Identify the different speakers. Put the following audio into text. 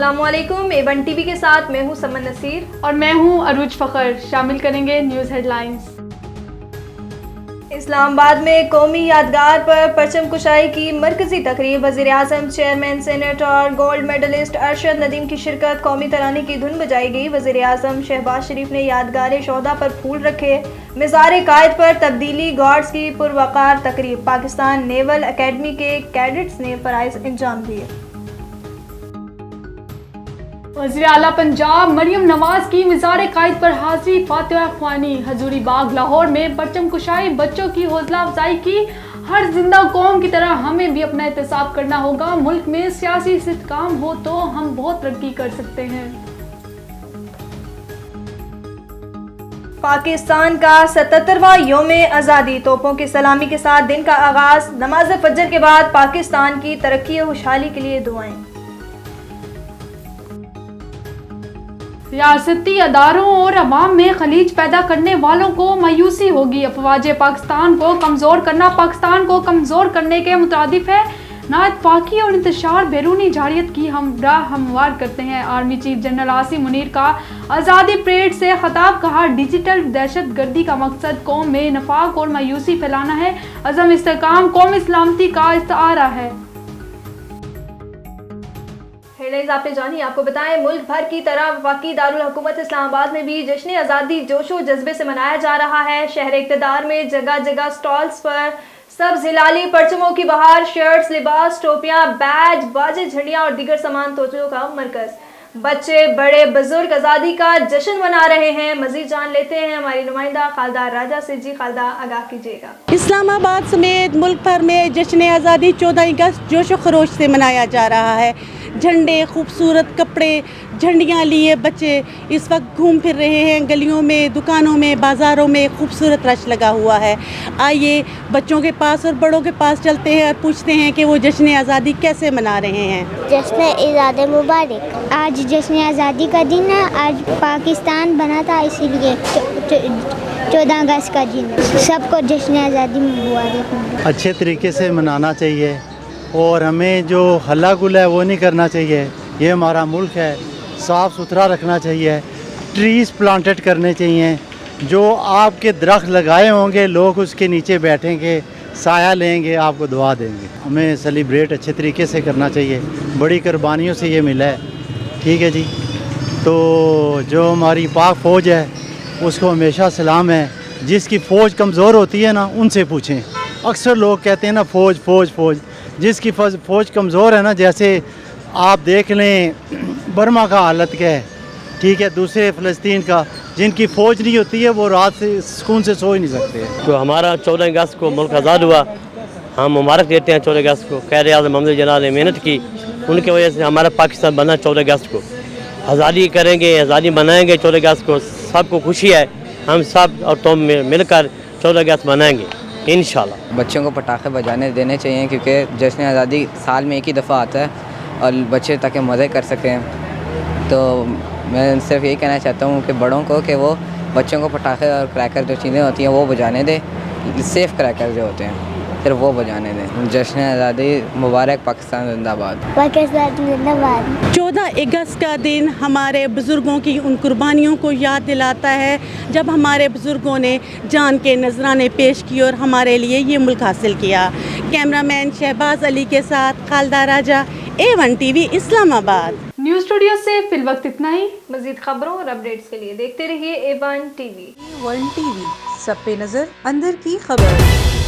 Speaker 1: अस्सलाम वालेकुम। A1 TV के साथ मैं हूं समन नसीर
Speaker 2: और मैं हूं अरूज फखर। शामिल करेंगे न्यूज़ हेडलाइंस।
Speaker 1: इस्लामाबाद में कौमी यादगार पर परचम कुशाई की मरकजी तकरीब। वज़ीर-ए-आज़म, चेयरमैन सेनेट और गोल्ड मेडलिस्ट अरशद नदीम की शिरकत। कौमी तराने की धुन बजाई गई। वज़ीर-ए-आज़म शहबाज शरीफ ने यादगार शोहदा पर फूल रखे। मिज़ार कायद पर तब्दीली गार्ड्स की पुरवकार तकरीब। पाकिस्तान नेवल अकेडमी के कैडेट्स ने फ़राइज़ अंजाम दिए।
Speaker 2: वज़ीर आला पंजाब मरियम नवाज की मिज़ार कायद पर हाज़री। फातिहा ख्वानी। हजूरी बाग लाहौर में परचम कुशाई। बच्चों की हौसला अफजाई की। हर जिंदा कौम की तरह हमें भी अपना एहतसाब करना होगा। मुल्क में सियासी इस्तेहकाम हो तो हम बहुत तरक्की कर सकते हैं।
Speaker 1: पाकिस्तान का 77वां यौम आज़ादी। तोपों की सलामी के साथ दिन का आगाज। नमाज फजर के बाद पाकिस्तान की तरक्की और खुशहाली के लिए दुआएं।
Speaker 2: रियासती अदारों और अवाम में खलीज पैदा करने वालों को मायूसी होगी। अफवाज पाकिस्तान को कमज़ोर करना पाकिस्तान को कमज़ोर करने के मुतादिफ है। नाइतफाकी और इंतशार बैरूनी जारियत की हमवार करते हैं। Army chief general Asim Munir का आज़ादी परेड से खिताब। कहा, डिजिटल दहशत गर्दी का मकसद कौम में नफाक और मायूसी फैलाना है। अज़म इस्तेहकाम कौमी सलामती का इस्तारा है।
Speaker 1: हेडलाइंस आपने जानी। आपको बताएं, मुल्क भर की तरह वफाकी दारुल हुकूमत इस्लामाबाद में भी जश्न आज़ादी जोशो जज्बे से मनाया जा रहा है। शहर इक़्तिदार में जगह जगह स्टॉल्स पर सब्ज़ हिलाली परचमों की बहार। शर्ट्स, लिबास, टोपियां, बैज, बाजे, झंडियां और दीगर सामान तवज्जो का मरकज़। बच्चे बड़े बुजुर्ग आज़ादी का जश्न मना रहे हैं। मज़ीद जान लेते हैं हमारी नुमाइंदा खालदा राजा से। जी खालदा, आगाह कीजिएगा।
Speaker 3: इस्लामाबाद समेत मुल्क भर में जश्न आज़ादी 14 अगस्त जोशो खरोश से मनाया जा रहा है। झंडे, खूबसूरत कपड़े, झंडियाँ लिए बच्चे इस वक्त घूम फिर रहे हैं। गलियों में, दुकानों में, बाज़ारों में खूबसूरत रश लगा हुआ है। आइए बच्चों के पास और बड़ों के पास चलते हैं और पूछते हैं कि वो जश्न आज़ादी कैसे मना रहे हैं।
Speaker 4: जश्न आज़ादी मुबारक। आज जश्न आज़ादी का दिन है। आज पाकिस्तान बना था, इसीलिए 14 अगस्त का दिन। सबको जश्न आज़ादी मुबारक।
Speaker 5: अच्छे तरीके से मनाना चाहिए और हमें जो हल्ला गुल्ला है वो नहीं करना चाहिए। ये हमारा मुल्क है, साफ़ सुथरा रखना चाहिए। ट्रीज़ प्लांटेड करने चाहिए। जो आपके दरख्त लगाए होंगे लोग उसके नीचे बैठेंगे, साया लेंगे, आपको दुआ देंगे। हमें सेलिब्रेट अच्छे तरीके से करना चाहिए। बड़ी कुर्बानियों से ये मिला है, ठीक है जी। तो जो हमारी पाक फ़ौज है उसको हमेशा सलाम है। जिसकी फ़ौज कमज़ोर होती है ना, उनसे पूछें। अक्सर लोग कहते हैं ना फ़ौज फ़ौज फ़ौज। जिसकी फ़ौज कमज़ोर है ना, जैसे आप देख लें बर्मा का हालत क्या है, ठीक है, दूसरे फ़लस्तीन का, जिनकी फ़ौज नहीं होती है वो रात से सुकून से सो ही नहीं सकते।
Speaker 6: तो हमारा 14 अगस्त को मुल्क आज़ाद हुआ, हम मुबारक देते हैं 14 अगस्त को। क़ायद-ए-आज़म हमज़ा जिन्ना ने मेहनत की, उनकी वजह से हमारा पाकिस्तान बना 14 अगस्त को। आज़ादी करेंगे, आज़ादी मनाएंगे 14 अगस्त को। सबको खुशी है, हम सब और तुम मिलकर 14 अगस्त मनाएंगे इंशाल्लाह।
Speaker 7: बच्चों को पटाखे बजाने देने चाहिए क्योंकि जश्न आज़ादी साल में एक ही दफ़ा आता है और बच्चे ताकि मज़े कर सकें। तो मैं सिर्फ यही कहना चाहता हूँ कि बड़ों को कि वो बच्चों को पटाखे और क्रैकर जो चीज़ें होती हैं वो बजाने दें। सेफ़ क्रैकर जो होते हैं फिर वो बजाने दें। जश्न आज़ादी मुबारक। पाकिस्तान जिंदाबाद।
Speaker 4: पाकिस्तान जिंदाबाद।
Speaker 3: 14 अगस्त का दिन हमारे बुज़ुर्गों की उन कुर्बानियों को याद दिलाता है जब हमारे बुज़ुर्गों ने जान के नजराने पेश किए और हमारे लिए ये मुल्क हासिल किया। कैमरामैन शहबाज अली के साथ खालदा राजा, A1 TV Islamabad.
Speaker 2: News studio से फिल वक्त इतना ही।
Speaker 1: मज़ीद खबरों और अपडेट्स के लिए देखते रहिए A1 टीवी।
Speaker 8: A1 टीवी, सब पे नजर, अंदर की खबर।